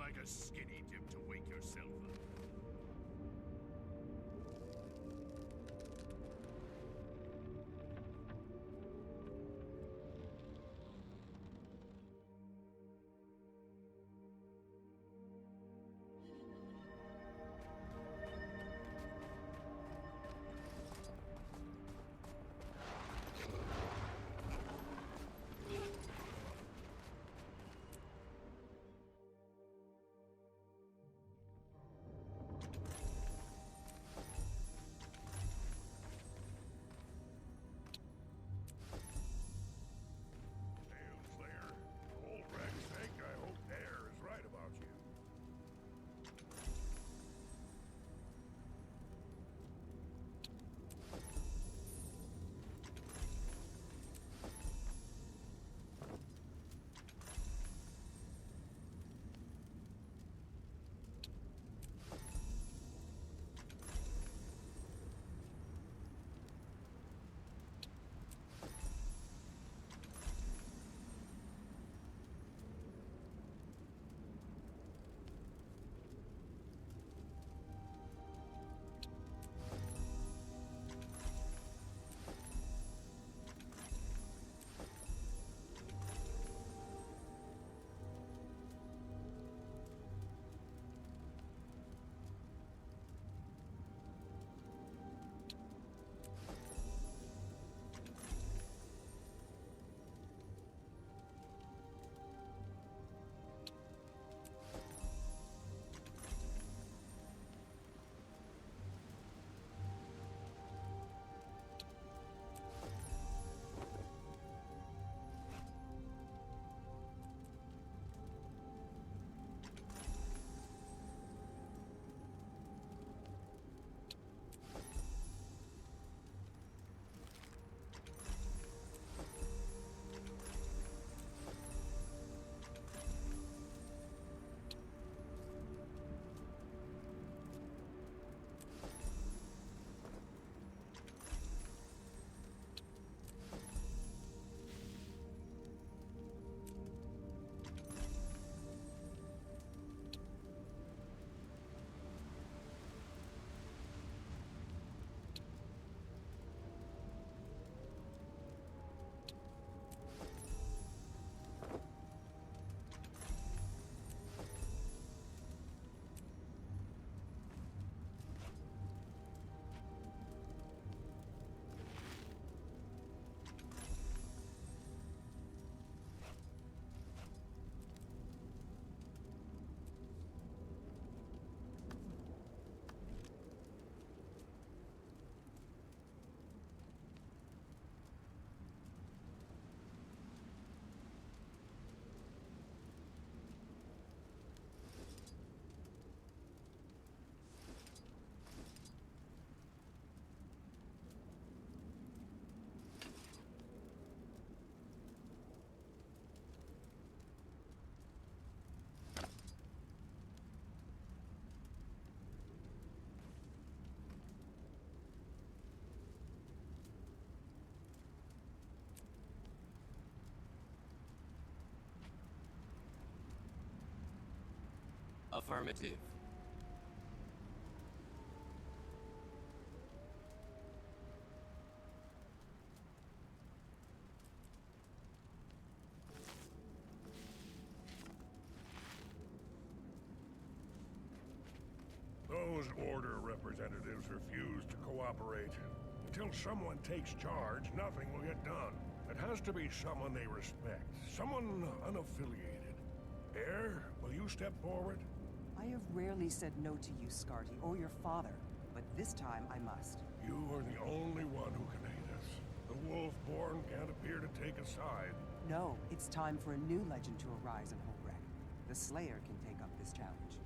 like a skinny dip to wake yourself up. Affirmative. Those Order representatives refuse to cooperate. Until someone takes charge, nothing will get done. It has to be someone they respect, someone unaffiliated. Heir, will you step forward? I have rarely said no to you, Scarty, or your father, but this time I must. You are the only one who can aid us. The Wolfborn can't appear to take a side. No, it's time for a new legend to arise in Holbrook. The Slayer can take up this challenge.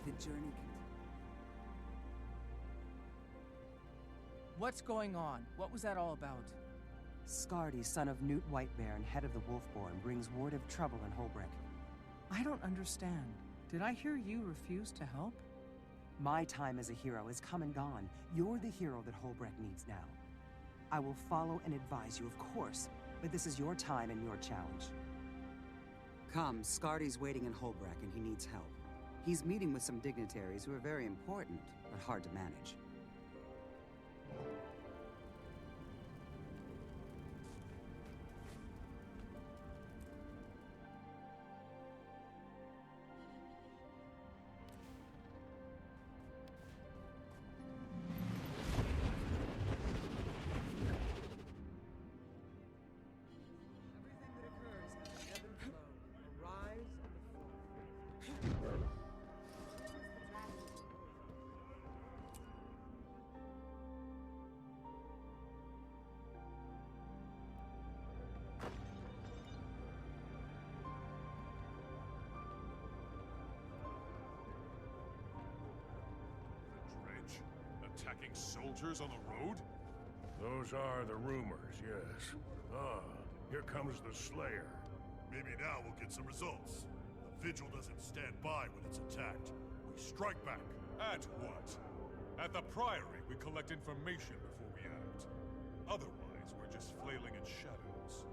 The journey continues. What's going on? What was that all about? Scardy, son of Newt Whitebear and head of the Wolfborn, brings word of trouble in Holbrook. I don't understand. Did I hear you refuse to help? My time as a hero has come and gone. You're the hero that Holbrook needs now. I will follow and advise you, of course, but this is your time and your challenge. Come, Scardy's waiting in Holbrack and he needs help. He's meeting with some dignitaries who are very important, but hard to manage. Attacking soldiers on the road? Those are the rumors, yes. Ah, here comes the Slayer. Maybe now we'll get some results. The Vigil doesn't stand by when it's attacked. We strike back. At what? At the Priory, we collect information before we act. Otherwise, we're just flailing in shadows.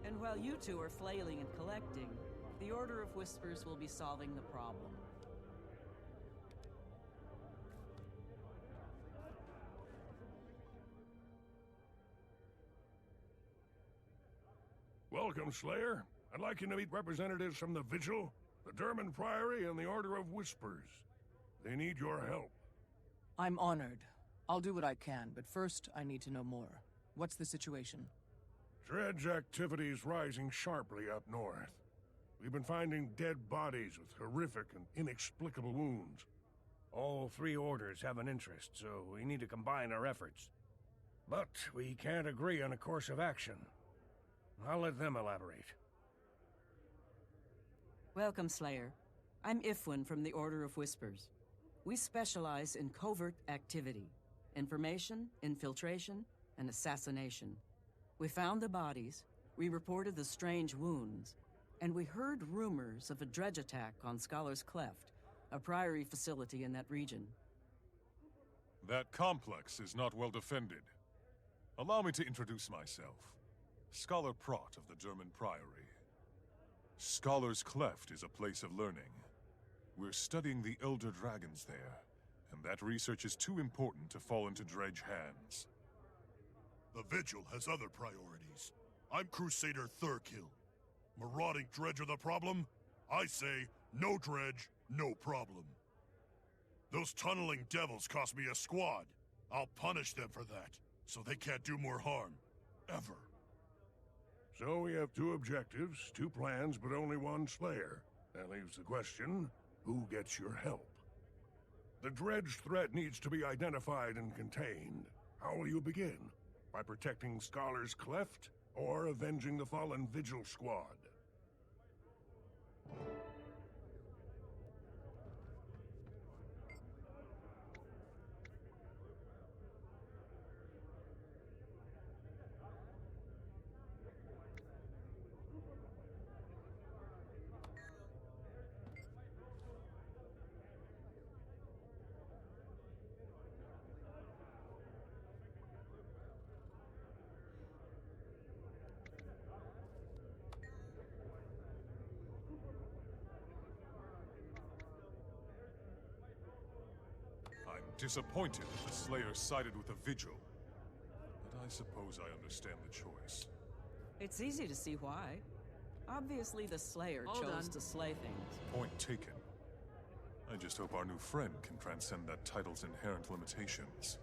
And while you two are flailing and collecting, the Order of Whispers will be solving the problem. Welcome, Slayer. I'd like you to meet representatives from the Vigil, the Derman Priory, and the Order of Whispers. They need your help. I'm honored. I'll do what I can, but first I need to know more. What's the situation? Dredge activity's rising sharply up north. We've been finding dead bodies with horrific and inexplicable wounds. All three orders have an interest, so we need to combine our efforts. But we can't agree on a course of action. I'll let them elaborate. Welcome, Slayer. I'm Ifwin from the Order of Whispers. We specialize in covert activity, information, infiltration, and assassination. We found the bodies, we reported the strange wounds, and we heard rumors of a dredge attack on Scholar's Cleft, a priory facility in that region. That complex is not well defended. Allow me to introduce myself. Scholar Prot of the German Priory. Scholar's Cleft is a place of learning. We're studying the Elder Dragons there, and that research is too important to fall into Dredge hands. The Vigil has other priorities. I'm Crusader Thurkill. Marauding Dredge are the problem? I say, no Dredge, no problem. Those tunneling devils cost me a squad. I'll punish them for that, so they can't do more harm. Ever. So we have two objectives, two plans, but only one Slayer. That leaves the question, who gets your help? The Dredge threat needs to be identified and contained. How will you begin? By protecting Scholar's Cleft, or avenging the fallen Vigil squad? Disappointed that the Slayer sided with the Vigil. But I suppose I understand the choice. It's easy to see why. Obviously, the Slayer chose to slay things. Point taken. I just hope our new friend can transcend that title's inherent limitations.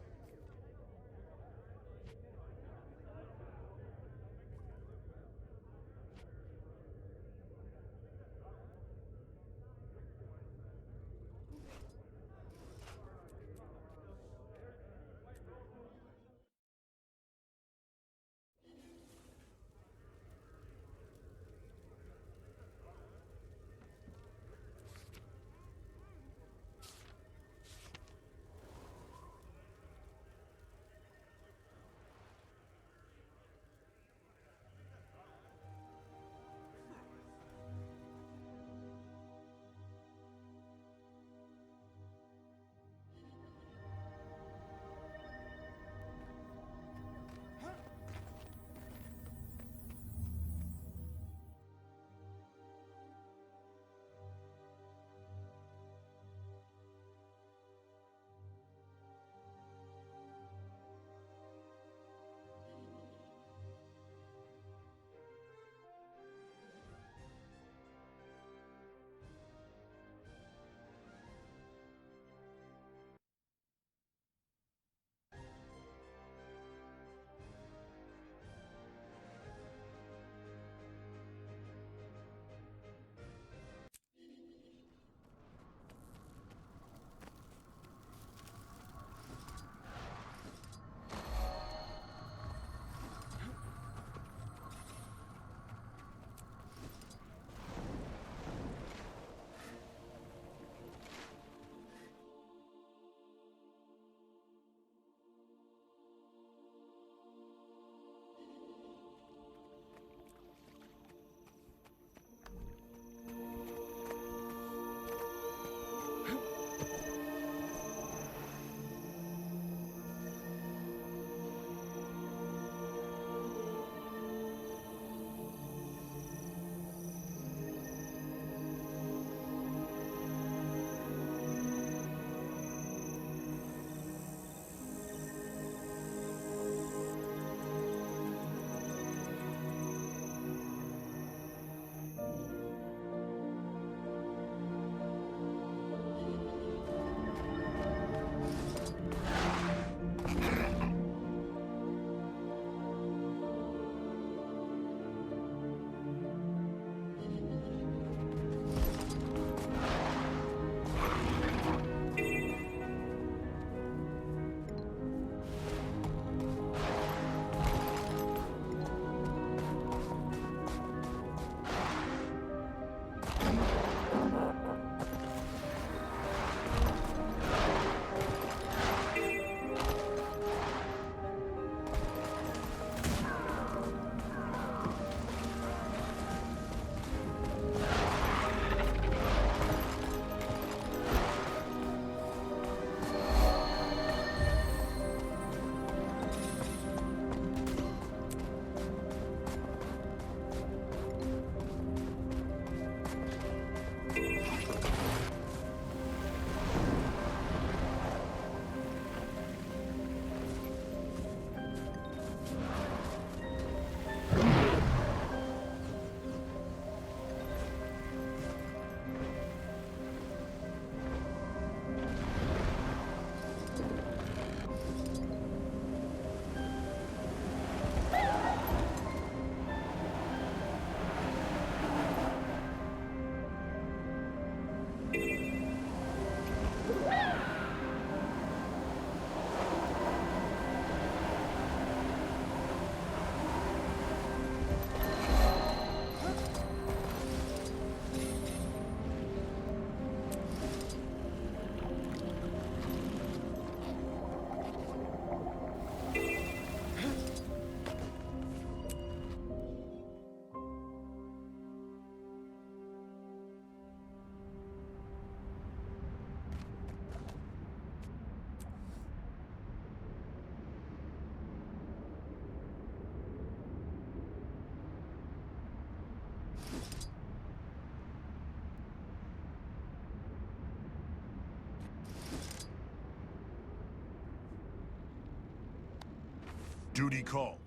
Duty calls.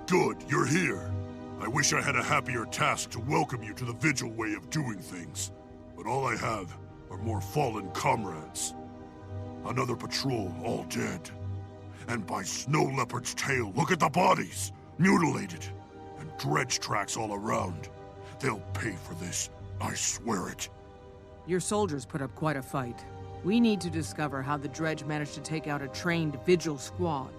Good, you're here. I wish I had a happier task to welcome you to the Vigil way of doing things. But all I have are more fallen comrades. Another patrol, all dead. And by Snow Leopard's tail, look at the bodies! Mutilated. And dredge tracks all around. They'll pay for this, I swear it. Your soldiers put up quite a fight. We need to discover how the dredge managed to take out a trained Vigil squad.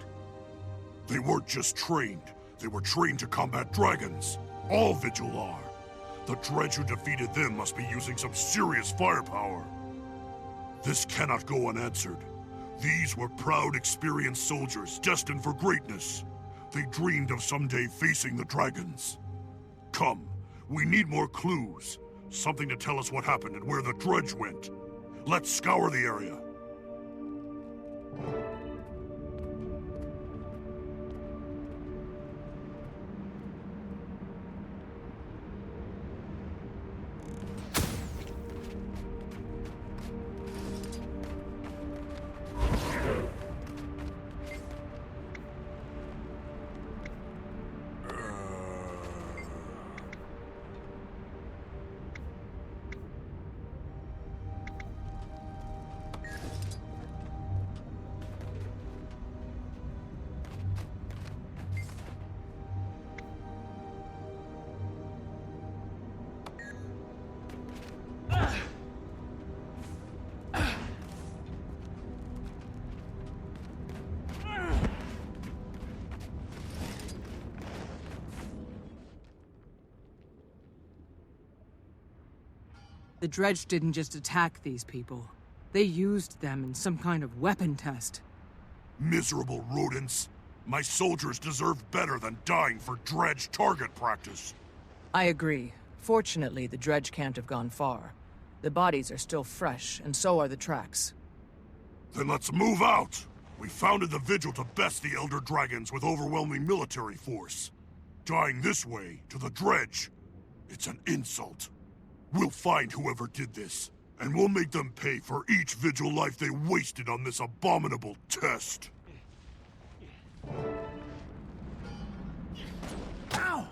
They weren't just trained. They were trained to combat dragons. All Vigil are. The dredge who defeated them must be using some serious firepower. This cannot go unanswered. These were proud, experienced soldiers destined for greatness. They dreamed of someday facing the dragons. Come, we need more clues. Something to tell us what happened and where the dredge went. Let's scour the area. The dredge didn't just attack these people. They used them in some kind of weapon test. Miserable rodents. My soldiers deserve better than dying for dredge target practice. I agree. Fortunately, the dredge can't have gone far. The bodies are still fresh, and so are the tracks. Then let's move out! We founded the Vigil to best the Elder Dragons with overwhelming military force. Dying this way, to the dredge, it's an insult. We'll find whoever did this, and we'll make them pay for each Vigil life they wasted on this abominable test. Ow!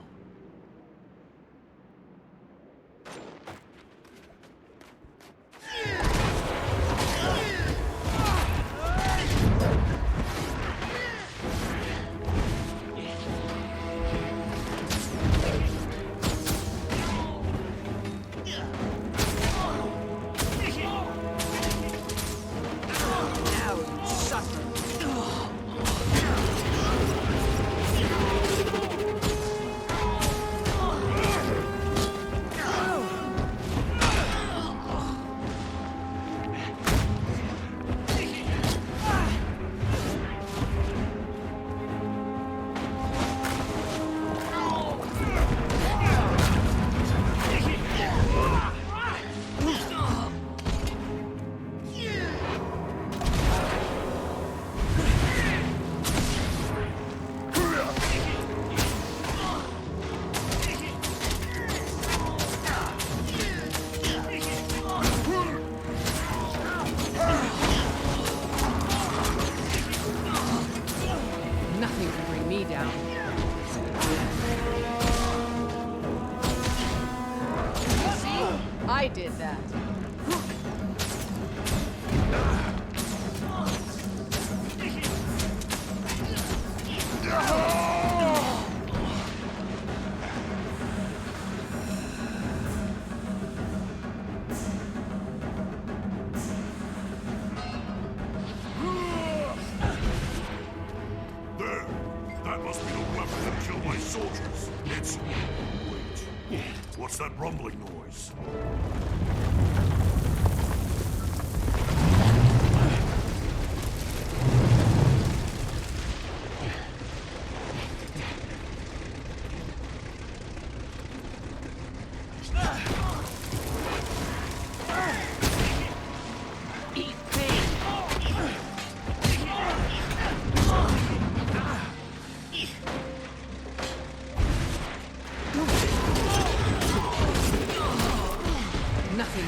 Nothing can bring me down. See? I did that. There! That must be the weapon that killed my soldiers. It's... Wait. What's that rumbling noise? Nothing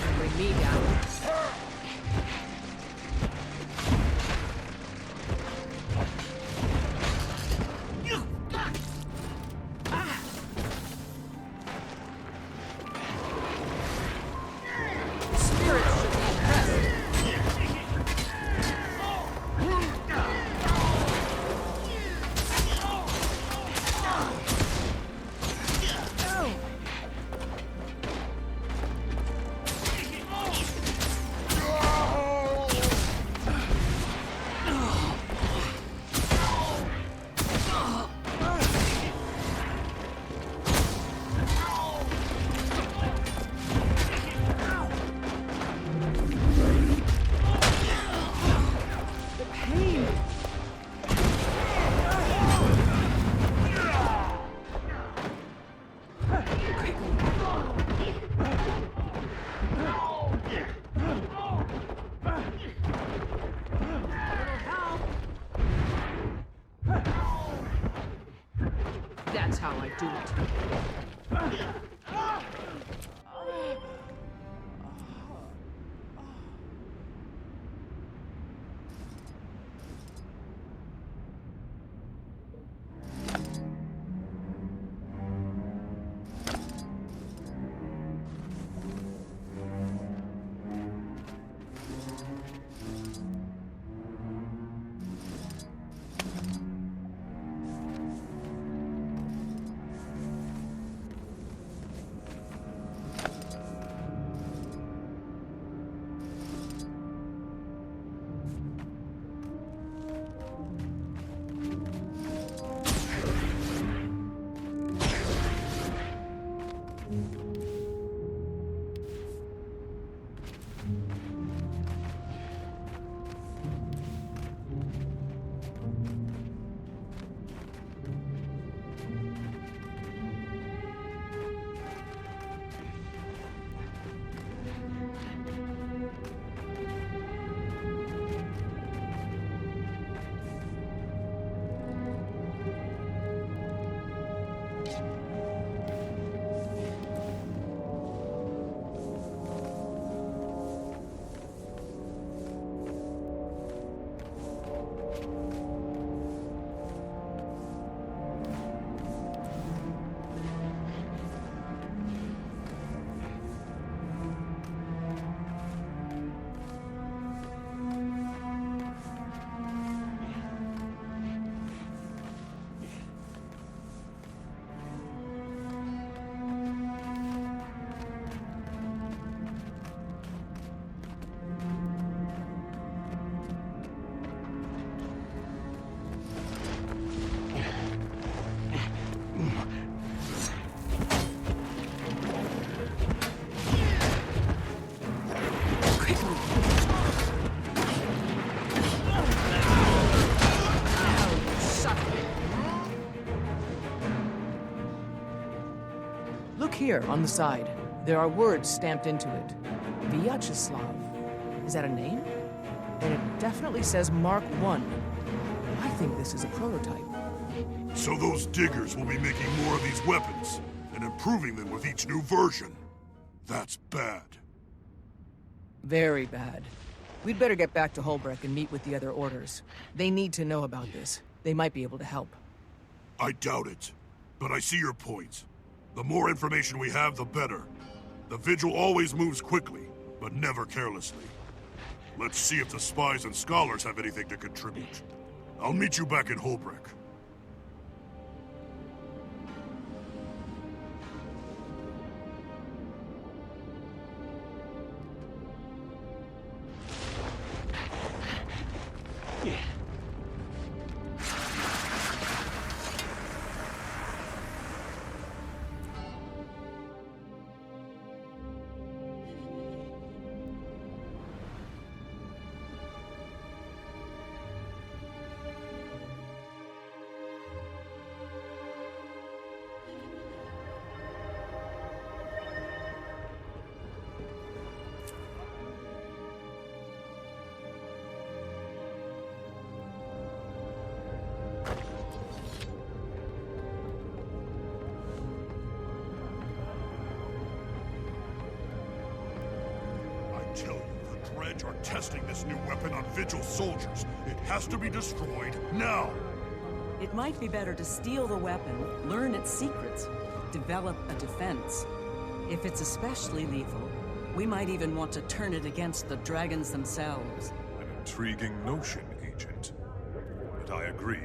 That's how I do it. Look here, on the side. There are words stamped into it. Vyacheslav. Is that a name? And it definitely says Mark 1. I think this is a prototype. So those diggers will be making more of these weapons, and improving them with each new version. That's bad. Very bad. We'd better get back to Holbrook and meet with the other orders. They need to know about this. They might be able to help. I doubt it, but I see your point. The more information we have, the better. The Vigil always moves quickly, but never carelessly. Let's see if the spies and scholars have anything to contribute. I'll meet you back in Holbrook. Are testing this new weapon on Vigil soldiers. It has to be destroyed now! It might be better to steal the weapon, learn its secrets, develop a defense. If it's especially lethal, we might even want to turn it against the dragons themselves. An intriguing notion, Agent. But I agree.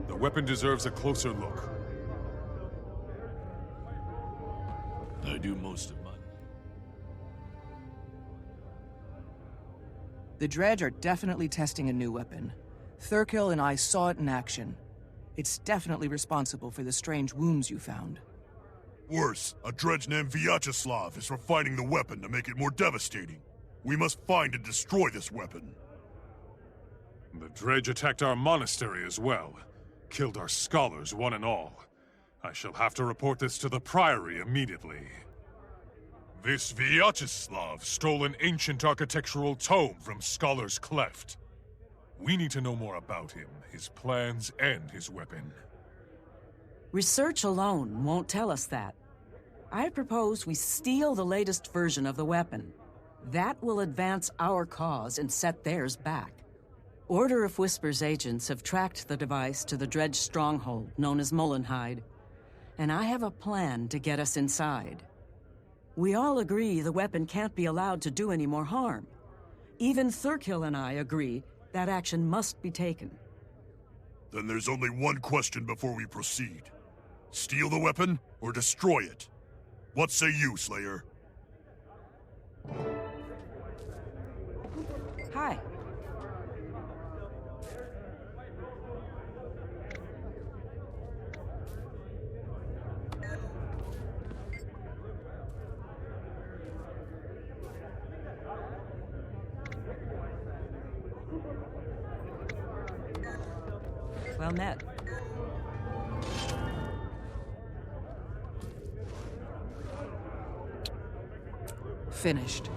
The weapon deserves a closer look. I do most of mine. The Dredge are definitely testing a new weapon. Thurkill and I saw it in action. It's definitely responsible for the strange wounds you found. Worse, a Dredge named Vyacheslav is refining the weapon to make it more devastating. We must find and destroy this weapon. The Dredge attacked our monastery as well. Killed our scholars, one and all. I shall have to report this to the Priory immediately. This Vyacheslav stole an ancient architectural tome from Scholar's Cleft. We need to know more about him, his plans, and his weapon. Research alone won't tell us that. I propose we steal the latest version of the weapon. That will advance our cause and set theirs back. Order of Whispers agents have tracked the device to the Dredge stronghold known as Mullenhide, and I have a plan to get us inside. We all agree the weapon can't be allowed to do any more harm. Even Thurkill and I agree that action must be taken. Then there's only one question before we proceed. Steal the weapon or destroy it? What say you, Slayer? Hi. Well met. Finished.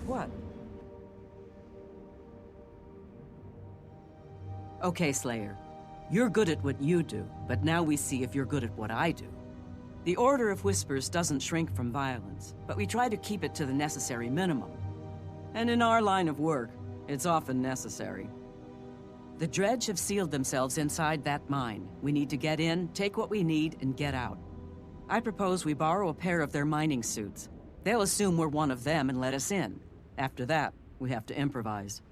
What? Okay, Slayer. You're good at what you do, but now we see if you're good at what I do. The Order of Whispers doesn't shrink from violence, but we try to keep it to the necessary minimum. And in our line of work, it's often necessary. The Dredge have sealed themselves inside that mine. We need to get in, take what we need, and get out. I propose we borrow a pair of their mining suits. They'll assume we're one of them and let us in. After that, we have to improvise.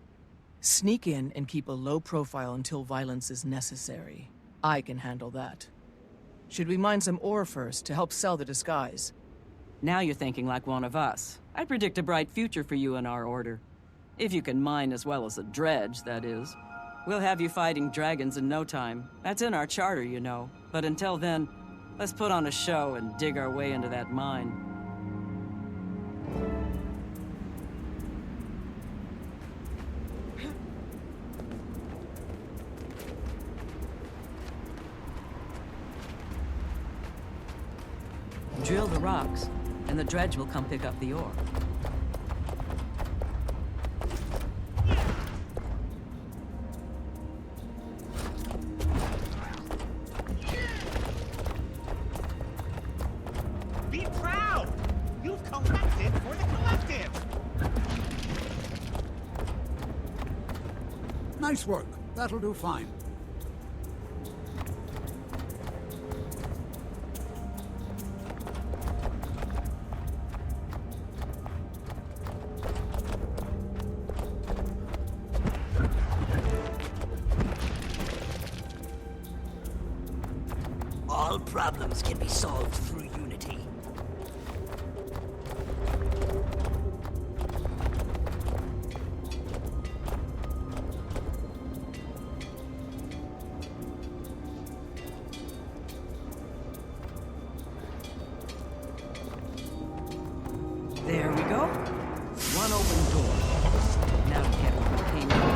Sneak in and keep a low profile until violence is necessary. I can handle that. Should we mine some ore first to help sell the disguise? Now you're thinking like one of us. I predict a bright future for you in our order. If you can mine as well as a Dredge, that is. We'll have you fighting dragons in no time. That's in our charter, you know. But until then, let's put on a show and dig our way into that mine. Drill the rocks, and the Dredge will come pick up the ore. Be proud! You've collected for the collective! Nice work. That'll do fine. All problems can be solved through unity. There we go. One open door. Now to get what came from.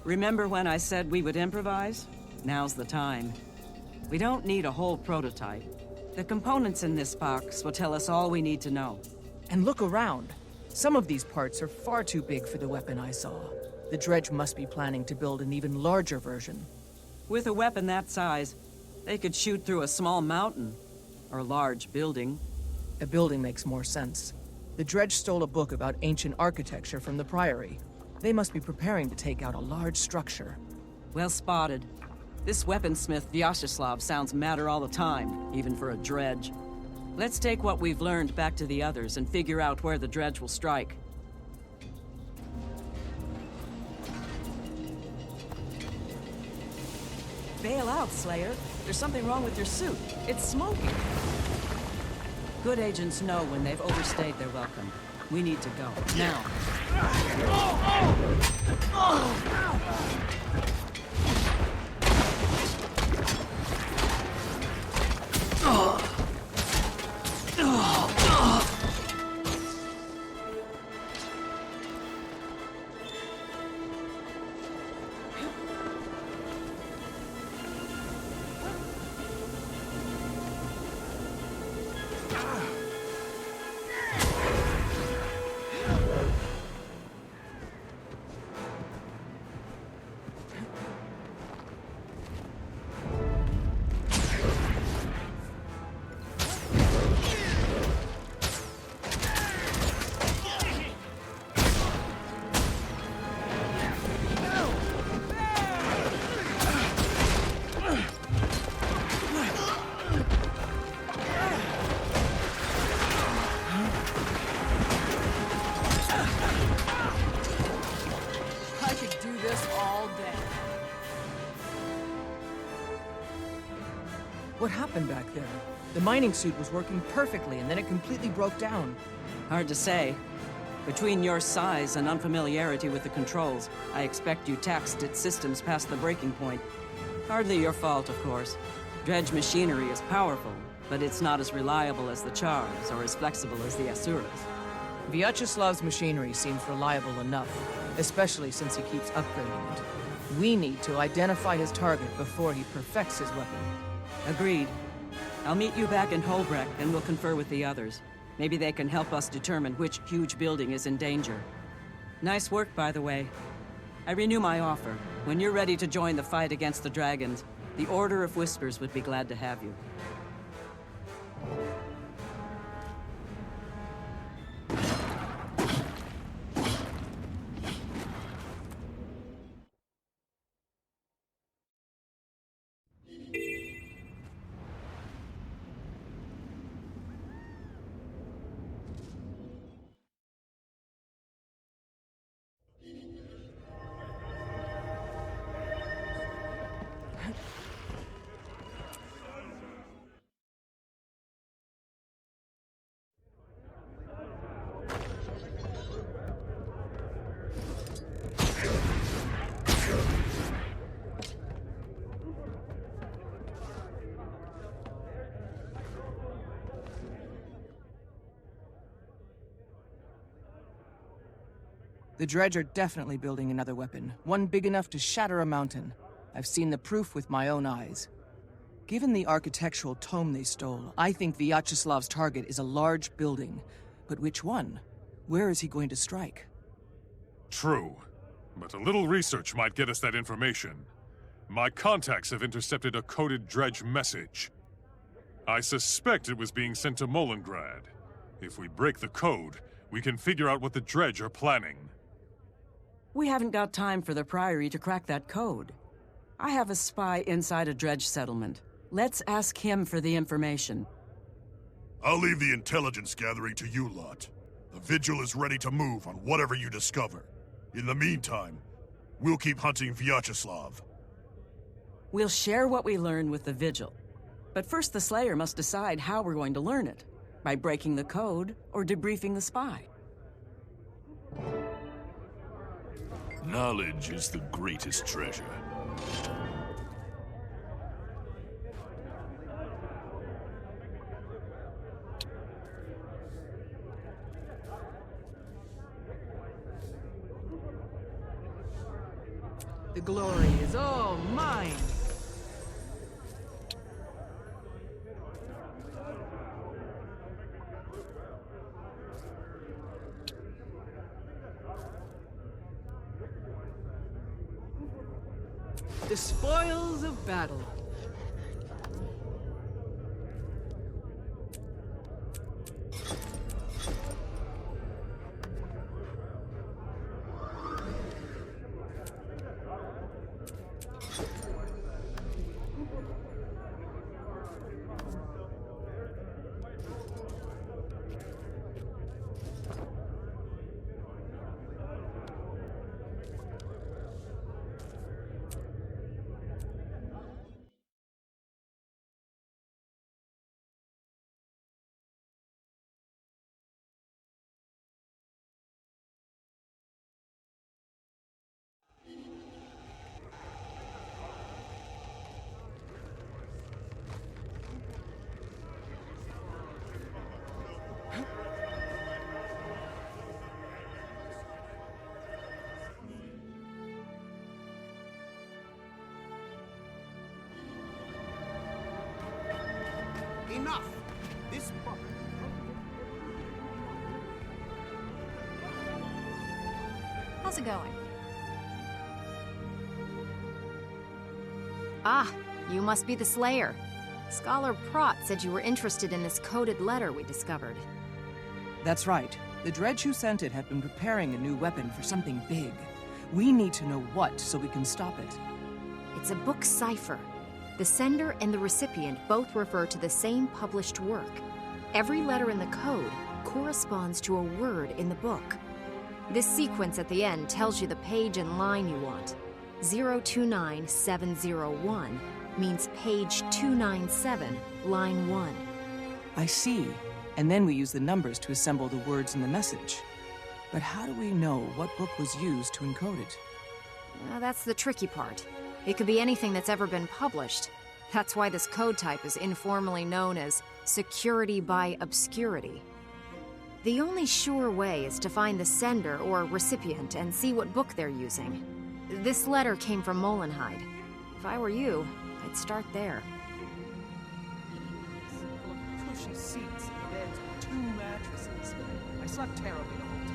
Remember when I said we would improvise? Now's the time. We don't need a whole prototype. The components in this box will tell us all we need to know. And look around. Some of these parts are far too big for the weapon I saw. The Dredge must be planning to build an even larger version. With a weapon that size, they could shoot through a small mountain. Or a large building. A building makes more sense. The Dredge stole a book about ancient architecture from the Priory. They must be preparing to take out a large structure. Well spotted. This weaponsmith Vyacheslav sounds madder all the time, even for a Dredge. Let's take what we've learned back to the others and figure out where the Dredge will strike. Bail out, Slayer. There's something wrong with your suit. It's smoking. Good agents know when they've overstayed their welcome. We need to go. Now. What happened back there? The mining suit was working perfectly, and then it completely broke down. Hard to say. Between your size and unfamiliarity with the controls, I expect you taxed its systems past the breaking point. Hardly your fault, of course. Dredge machinery is powerful, but it's not as reliable as the Chars, or as flexible as the Asuras. Vyacheslav's machinery seems reliable enough, especially since he keeps upgrading it. We need to identify his target before he perfects his weapon. Agreed. I'll meet you back in Holbrecht, and we'll confer with the others. Maybe they can help us determine which huge building is in danger. Nice work, by the way. I renew my offer. When you're ready to join the fight against the dragons, the Order of Whispers would be glad to have you. The Dredge are definitely building another weapon, one big enough to shatter a mountain. I've seen the proof with my own eyes. Given the architectural tome they stole, I think Vyacheslav's target is a large building. But which one? Where is he going to strike? True, but a little research might get us that information. My contacts have intercepted a coded Dredge message. I suspect it was being sent to Molengrad. If we break the code, we can figure out what the Dredge are planning. We haven't got time for the Priory to crack that code. I have a spy inside a Dredge settlement. Let's ask him for the information. I'll leave the intelligence gathering to you lot. The Vigil is ready to move on whatever you discover. In the meantime, we'll keep hunting Vyacheslav. We'll share what we learn with the Vigil. But first the Slayer must decide how we're going to learn it. By breaking the code or debriefing the spy. Knowledge is the greatest treasure. The glory is all mine. The spoils of battle. Enough! This book... How's it going? Ah, you must be the Slayer. Scholar Prot said you were interested in this coded letter we discovered. That's right. The Dredge who sent it have been preparing a new weapon for something big. We need to know what so we can stop it. It's a book cipher. The sender and the recipient both refer to the same published work. Every letter in the code corresponds to a word in the book. This sequence at the end tells you the page and line you want. 029701 means page 297, line 1. I see. And then we use the numbers to assemble the words in the message. But how do we know what book was used to encode it? That's the tricky part. It could be anything that's ever been published. That's why this code type is informally known as security by obscurity. The only sure way is to find the sender or recipient and see what book they're using. This letter came from Molenhide. If I were you, I'd start there. Full of cushy seats and beds with 2 mattresses. I slept terribly the whole time.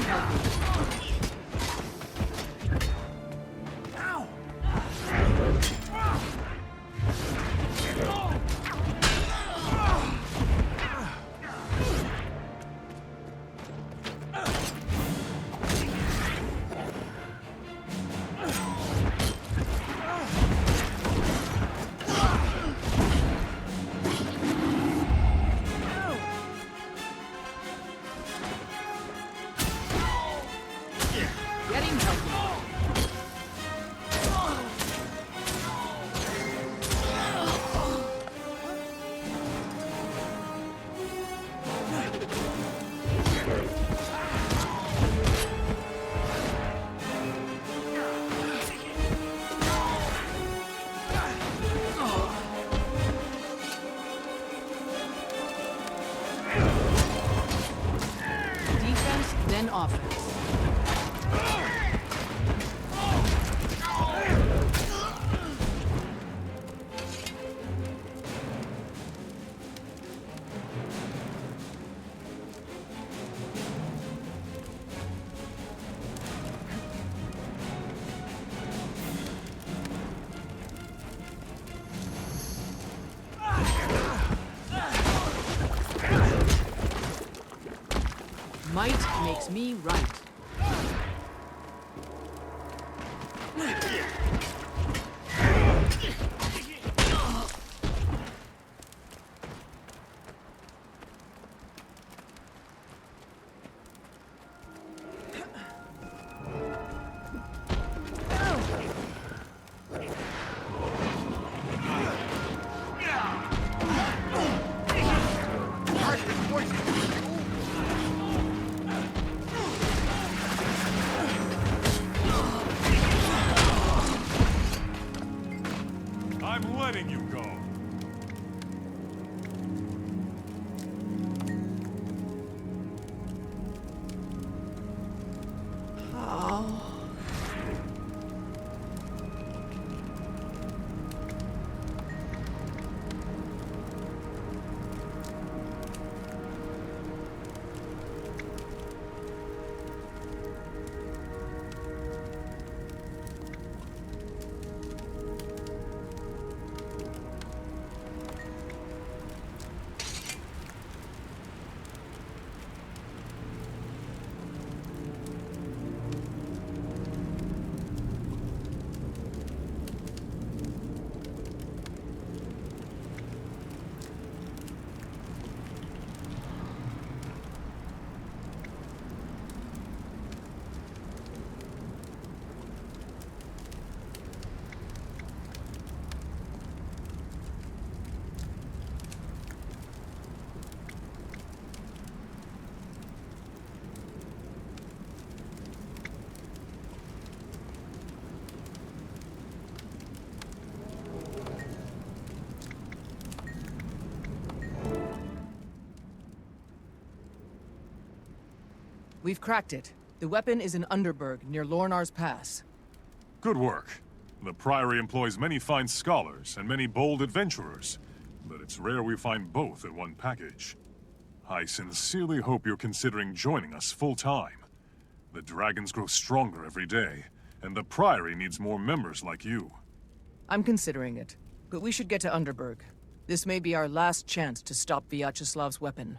help you. Getting healthy. Defense, then offense. Might makes me right. I'm letting you go. We've cracked it. The weapon is in Underberg, near Lornar's Pass. Good work. The Priory employs many fine scholars and many bold adventurers, but it's rare we find both in one package. I sincerely hope you're considering joining us full-time. The dragons grow stronger every day, and the Priory needs more members like you. I'm considering it, but we should get to Underberg. This may be our last chance to stop Vyacheslav's weapon.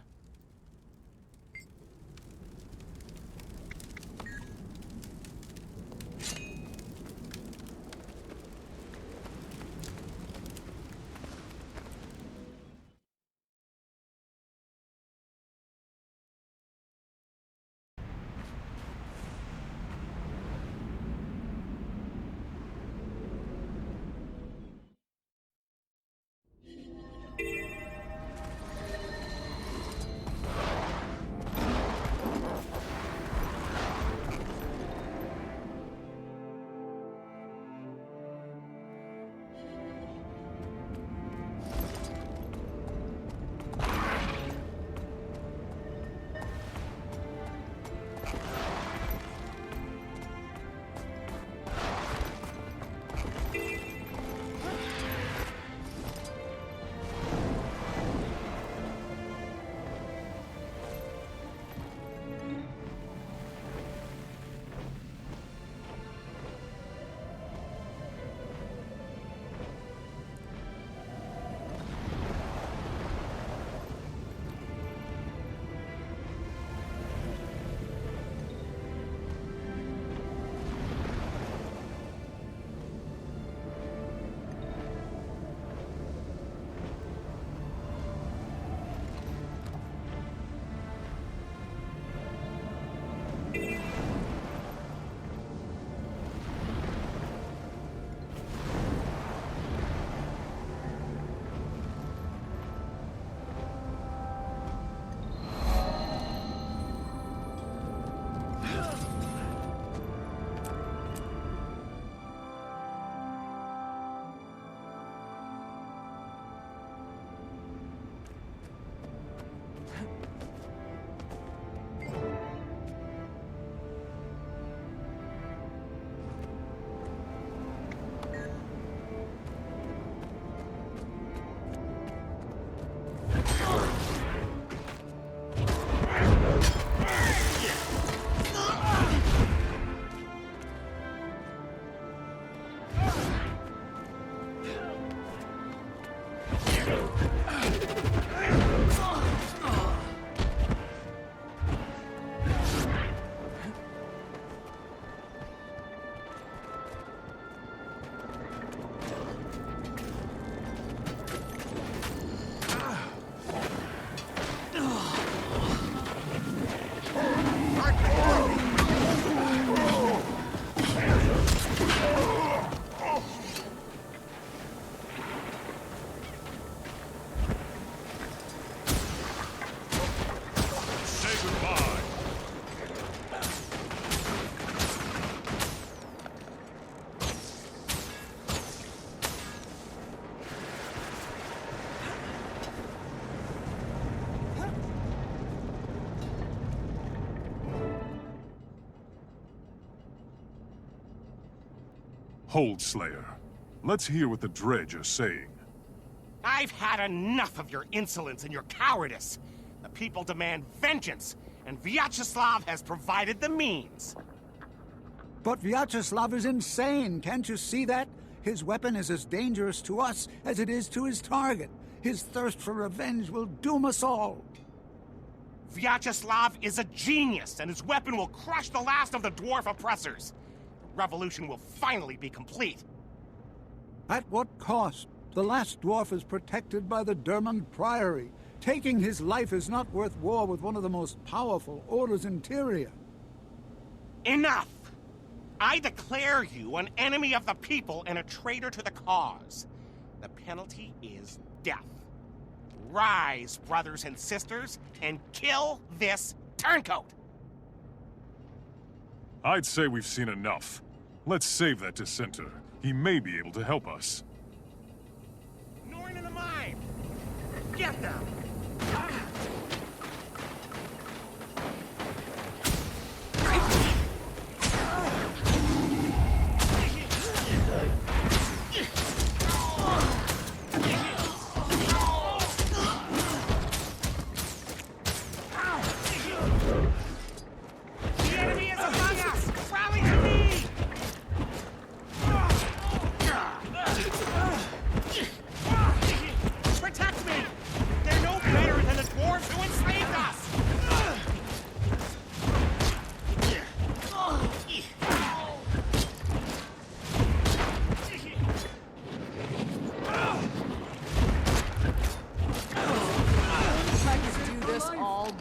Hold, Slayer. Let's hear what the Dredge are saying. I've had enough of your insolence and your cowardice. The people demand vengeance, and Vyacheslav has provided the means. But Vyacheslav is insane, can't you see that? His weapon is as dangerous to us as it is to his target. His thirst for revenge will doom us all. Vyacheslav is a genius, and his weapon will crush the last of the dwarf oppressors. The revolution will finally be complete. At what cost? The last dwarf is protected by the Dermond Priory. Taking his life is not worth war with one of the most powerful orders in Tyria. Enough! I declare you an enemy of the people and a traitor to the cause. The penalty is death. Rise, brothers and sisters, and kill this turncoat! I'd say we've seen enough. Let's save that dissenter. He may be able to help us. Norn in the mine! Get them!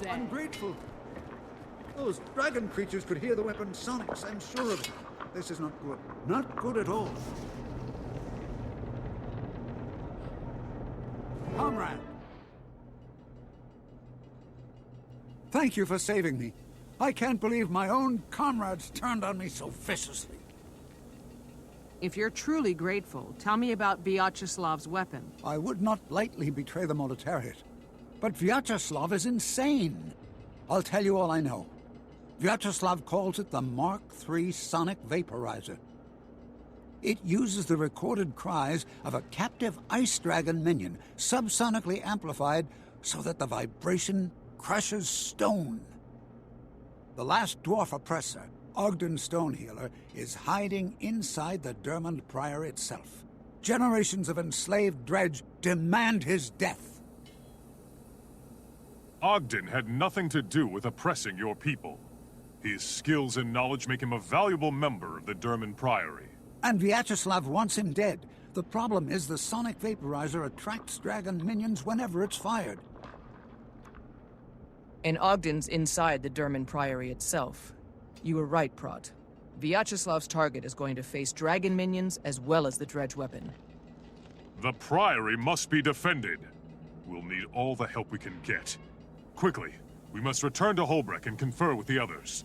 Ungrateful. Those dragon creatures could hear the weapon sonics, I'm sure of it. This is not good. Not good at all. Comrade! Thank you for saving me. I can't believe my own comrades turned on me so viciously. If you're truly grateful, tell me about Vyacheslav's weapon. I would not lightly betray the Moletariat. But Vyacheslav is insane. I'll tell you all I know. Vyacheslav calls it the Mark III Sonic Vaporizer. It uses the recorded cries of a captive ice dragon minion, subsonically amplified so that the vibration crushes stone. The last dwarf oppressor, Ogden Stonehealer, is hiding inside the Dermond Priory itself. Generations of enslaved dredge demand his death. Ogden had nothing to do with oppressing your people. His skills and knowledge make him a valuable member of the Dermond Priory. And Vyacheslav wants him dead. The problem is the sonic vaporizer attracts dragon minions whenever it's fired. And Ogden's inside the Dermond Priory itself. You were right, Prot. Vyacheslav's target is going to face dragon minions as well as the dredge weapon. The Priory must be defended. We'll need all the help we can get. Quickly, we must return to Holbrook and confer with the others.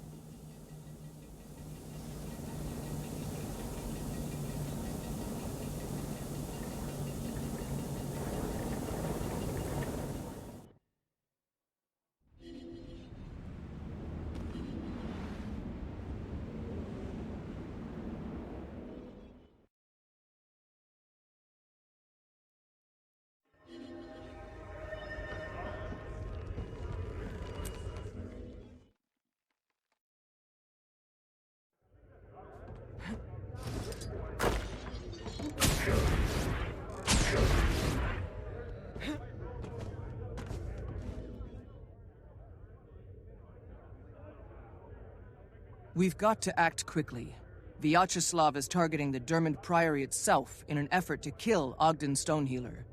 We've got to act quickly. Vyacheslav is targeting the Dermot Priory itself in an effort to kill Ogden Stonehealer.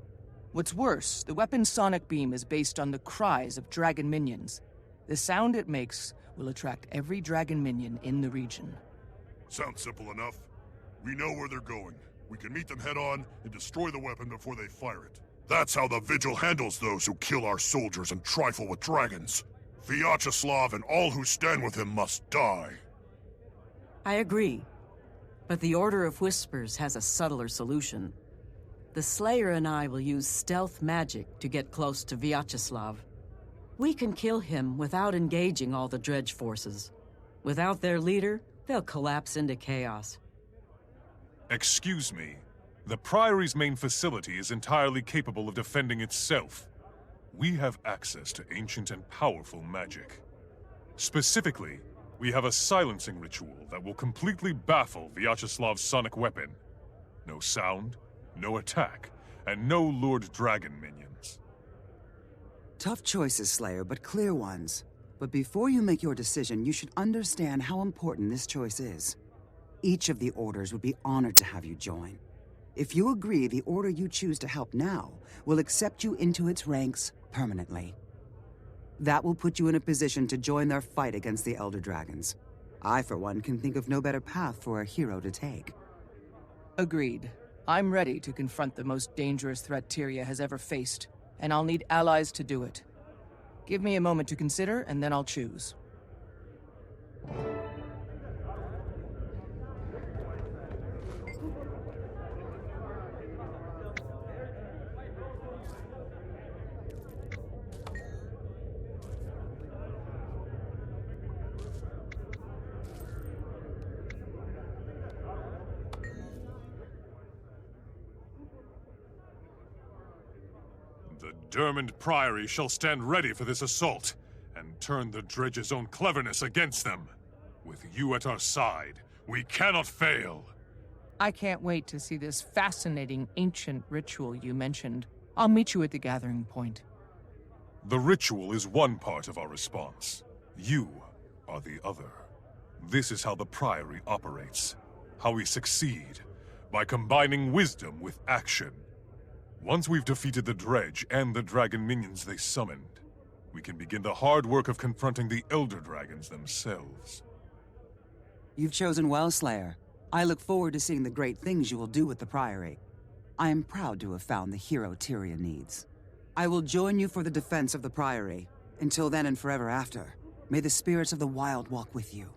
What's worse, the weapon's sonic beam is based on the cries of dragon minions. The sound it makes will attract every dragon minion in the region. Sounds simple enough. We know where they're going. We can meet them head-on and destroy the weapon before they fire it. That's how the Vigil handles those who kill our soldiers and trifle with dragons. Vyacheslav and all who stand with him must die. I agree. But the Order of Whispers has a subtler solution. The Slayer and I will use stealth magic to get close to Vyacheslav. We can kill him without engaging all the Dredge forces. Without their leader, they'll collapse into chaos. Excuse me. The Priory's main facility is entirely capable of defending itself. We have access to ancient and powerful magic. Specifically, we have a silencing ritual that will completely baffle Vyacheslav's sonic weapon. No sound, no attack, and no lured dragon minions. Tough choices, Slayer, but clear ones. But before you make your decision, you should understand how important this choice is. Each of the orders would be honored to have you join. If you agree, the order you choose to help now will accept you into its ranks permanently. That will put you in a position to join their fight against the Elder Dragons. I, for one, can think of no better path for a hero to take. Agreed. I'm ready to confront the most dangerous threat Tyria has ever faced, and I'll need allies to do it. Give me a moment to consider, and then I'll choose. The Dermot Priory shall stand ready for this assault, and turn the Dredge's own cleverness against them. With you at our side, we cannot fail. I can't wait to see this fascinating ancient ritual you mentioned. I'll meet you at the gathering point. The ritual is one part of our response. You are the other. This is how the Priory operates. How we succeed. By combining wisdom with action. Once we've defeated the Dredge and the dragon minions they summoned, we can begin the hard work of confronting the Elder Dragons themselves. You've chosen well, Slayer. I look forward to seeing the great things you will do with the Priory. I am proud to have found the hero Tyria needs. I will join you for the defense of the Priory. Until then and forever after, may the spirits of the wild walk with you.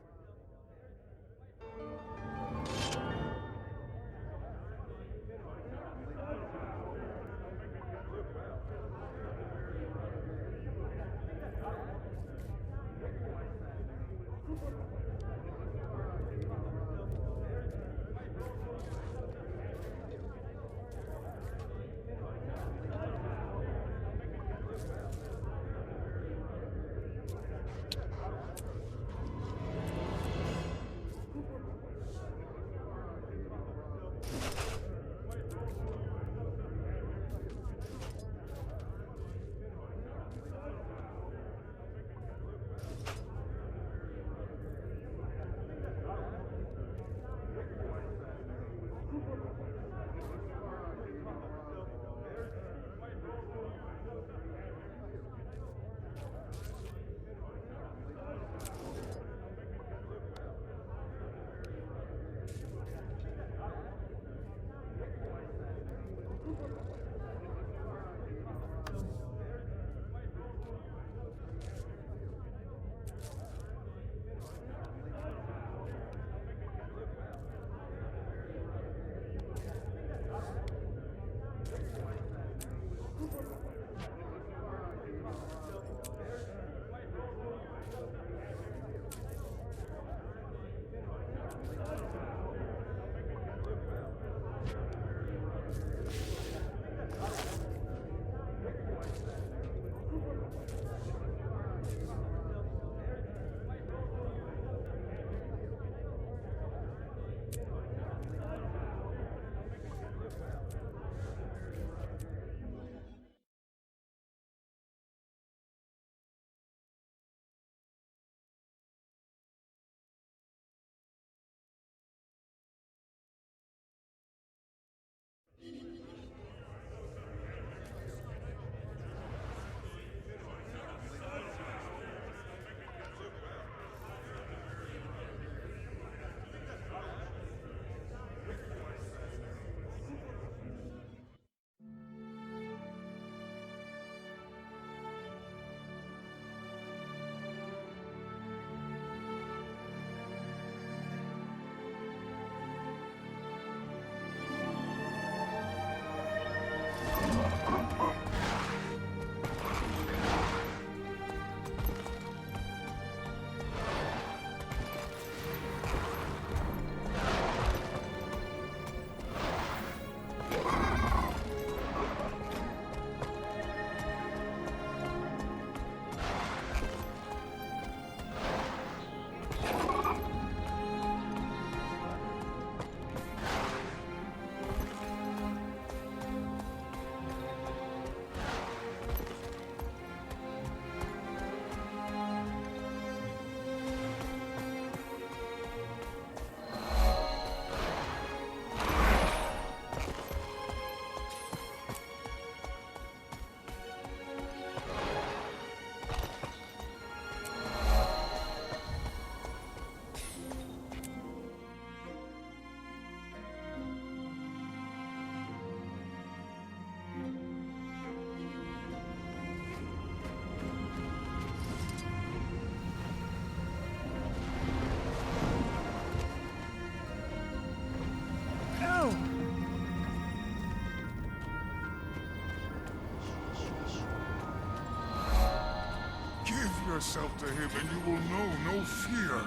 yourself to him and you will know no fear,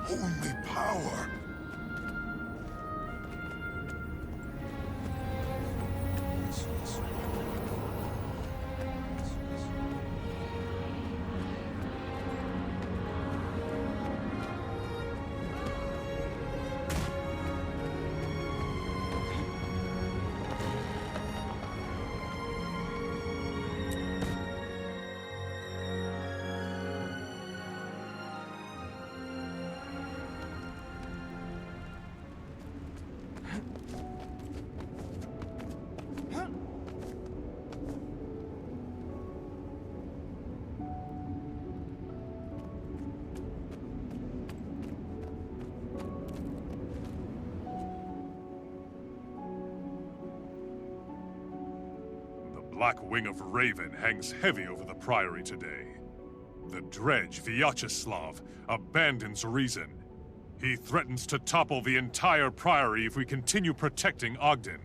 only power. Black wing of Raven hangs heavy over the Priory today. The dredge, Vyacheslav, abandons reason. He threatens to topple the entire Priory if we continue protecting Ogden.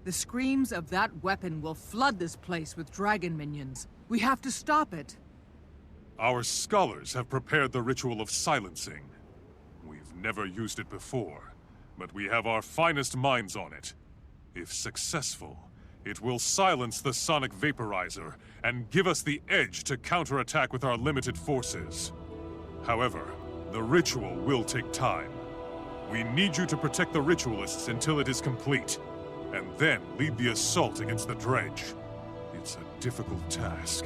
The screams of that weapon will flood this place with dragon minions. We have to stop it. Our scholars have prepared the ritual of silencing. We've never used it before, but we have our finest minds on it. If successful, it will silence the sonic vaporizer and give us the edge to counterattack with our limited forces. However, the ritual will take time. We need you to protect the ritualists until it is complete, and then lead the assault against the dredge. It's a difficult task.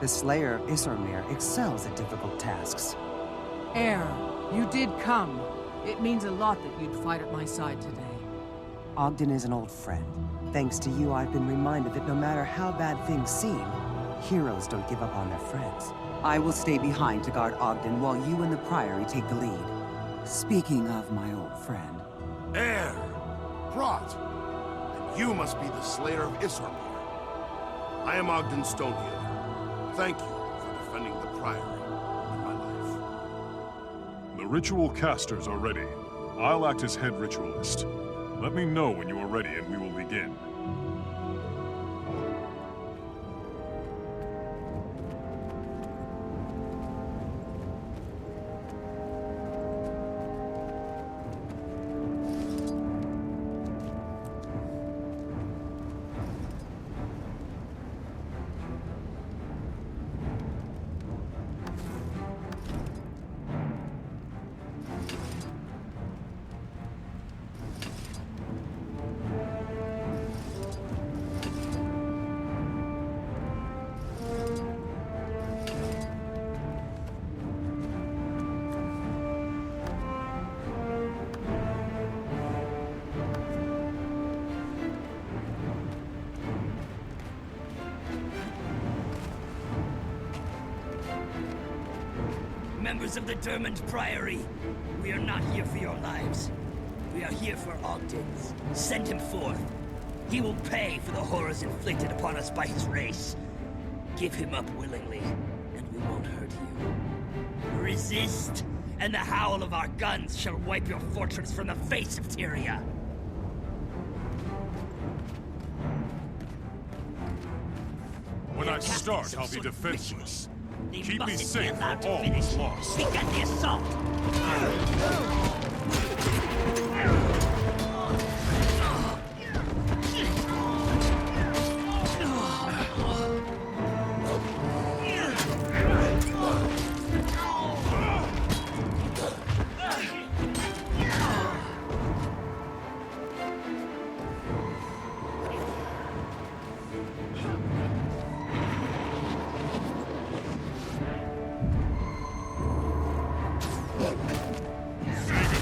The Slayer of Issormir excels at difficult tasks. Heir, you did come. It means a lot that you'd fight at my side today. Ogden is an old friend. Thanks to you, I've been reminded that no matter how bad things seem, heroes don't give up on their friends. I will stay behind to guard Ogden while you and the Priory take the lead. Speaking of my old friend... Heir! Brought! And you must be the Slayer of Issormir. I am Ogden Stonehill. Thank you for defending the Priory with my life. The ritual casters are ready. I'll act as head ritualist. Let me know when you are ready and we will begin. Members of the Dermond Priory, we are not here for your lives. We are here for Ogden's. Send him forth. He will pay for the horrors inflicted upon us by his race. Give him up willingly, and we won't hurt you. Resist, and the howl of our guns shall wipe your fortress from the face of Tyria. When I start, I'll be defenseless. They Keep me mustn't be safe allowed from to all finish. that's lost. Begin the assault! Figure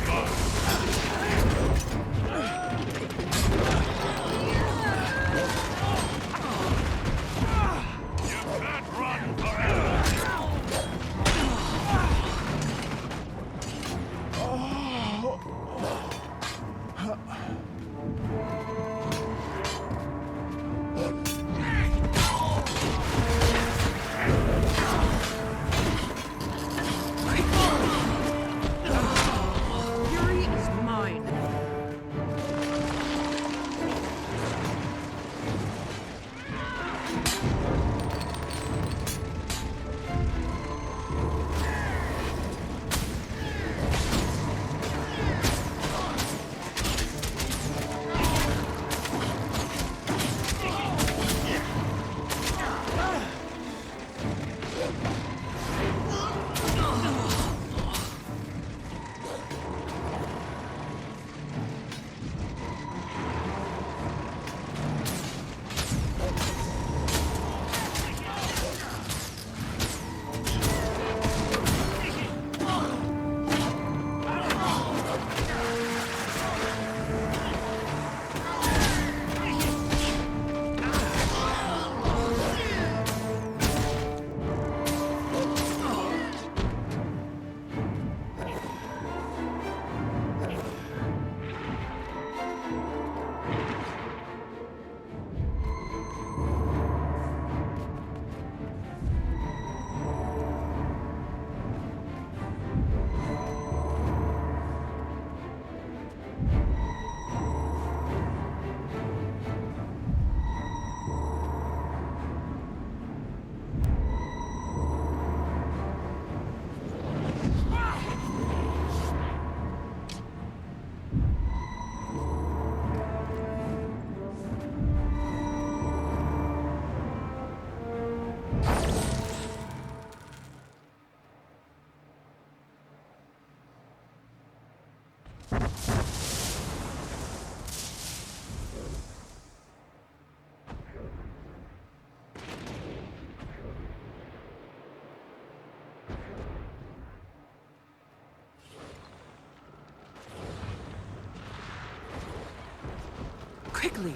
quickly.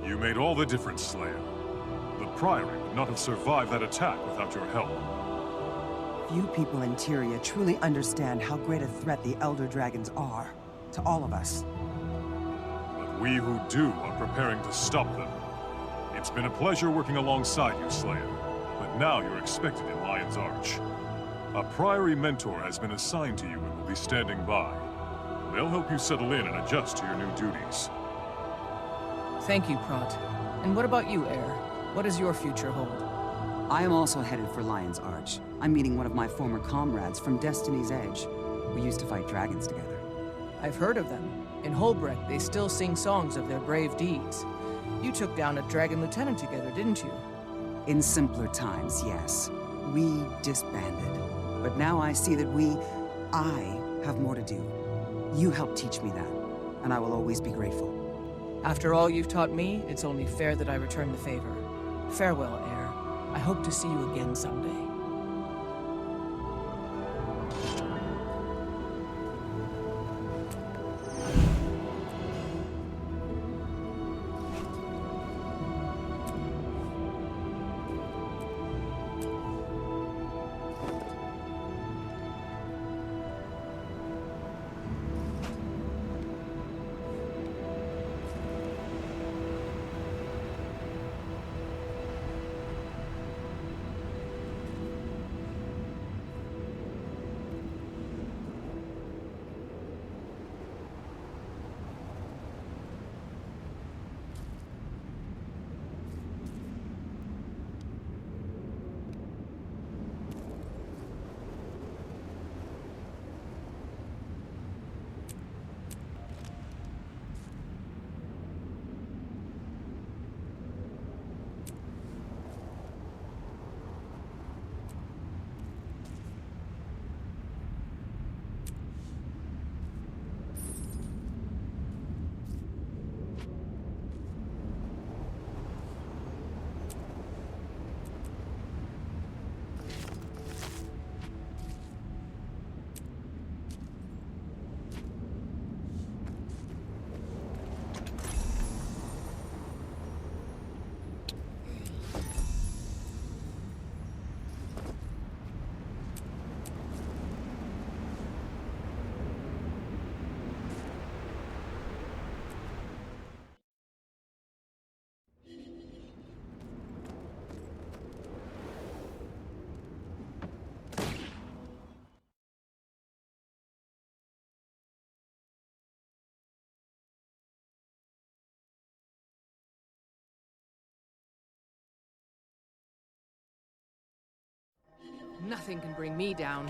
You made all the difference, Slayer. The Priory would not have survived that attack without your help. Few people in Tyria truly understand how great a threat the Elder Dragons are to all of us. But we who do are preparing to stop them. It's been a pleasure working alongside you, Slayer, but now you're expected in Lion's Arch. A Priory mentor has been assigned to you and will be standing by. They'll help you settle in and adjust to your new duties. Thank you, Prot. And what about you, Heir? What does your future hold? I am also headed for Lion's Arch. I'm meeting one of my former comrades from Destiny's Edge. We used to fight dragons together. I've heard of them. In Holbrecht, they still sing songs of their brave deeds. You took down a dragon lieutenant together, didn't you? In simpler times, yes. We disbanded. But now I see that I have more to do. You helped teach me that, and I will always be grateful. After all you've taught me, it's only fair that I return the favor. Farewell, Heir. I hope to see you again someday. Nothing can bring me down.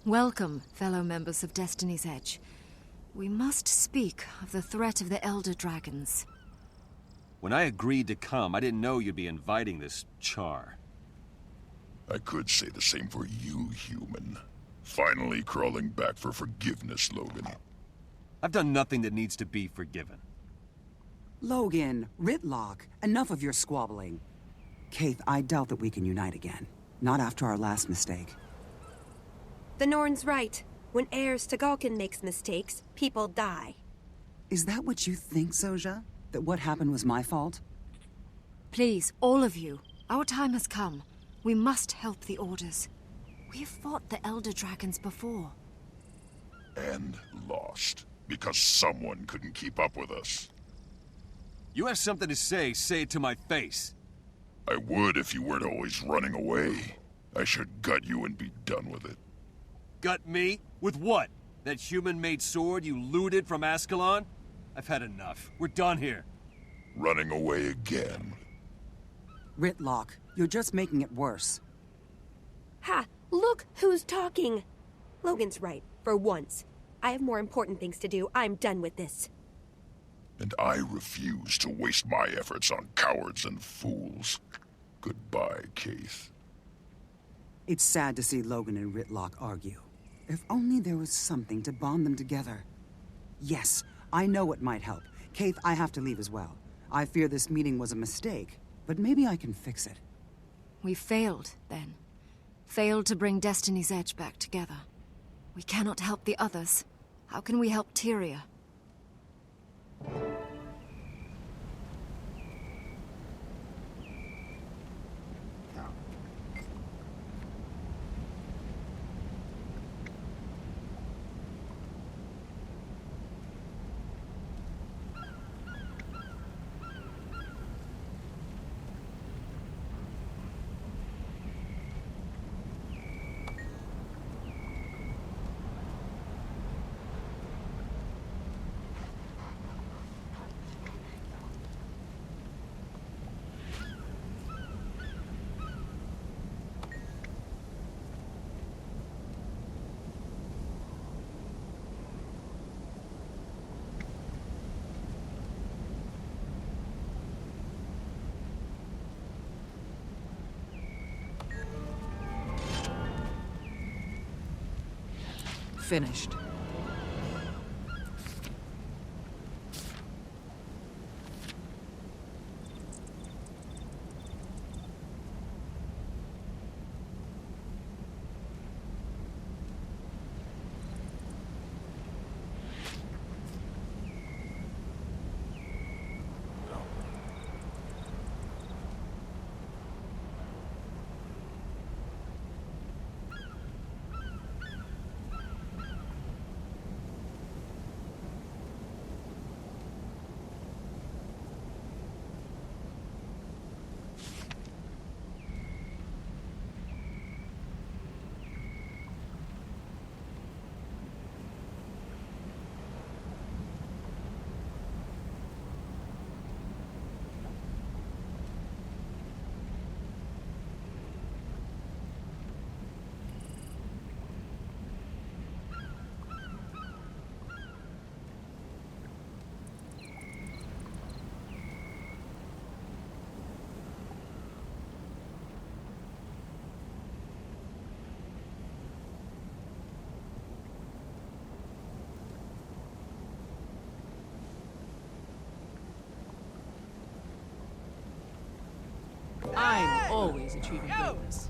Welcome, fellow members of Destiny's Edge. We must speak of the threat of the Elder Dragons. When I agreed to come, I didn't know you'd be inviting this char. I could say the same for you, human. Finally crawling back for forgiveness, Logan. I've done nothing that needs to be forgiven. Logan, Ritlock, enough of your squabbling. Kaith, I doubt that we can unite again. Not after our last mistake. The Norn's right. When heirs to Galkin makes mistakes, people die. Is that what you think, Soja? That what happened was my fault? Please, all of you. Our time has come. We must help the Orders. We have fought the Elder Dragons before. And lost. Because someone couldn't keep up with us. You have something to say it to my face. I would if you weren't always running away. I should gut you and be done with it. Gut me? With what? That human-made sword you looted from Ascalon? I've had enough. We're done here. Running away again. Ritlock, you're just making it worse. Ha! Look who's talking! Logan's right, for once. I have more important things to do. I'm done with this. And I refuse to waste my efforts on cowards and fools. Goodbye, Kaith. It's sad to see Logan and Ritlock argue. If only there was something to bond them together. Yes, I know it might help. Kaith, I have to leave as well. I fear this meeting was a mistake, but maybe I can fix it. We failed, then. Failed to bring Destiny's Edge back together. We cannot help the others. How can we help Tyria? Finished. I'm always achieving greatness.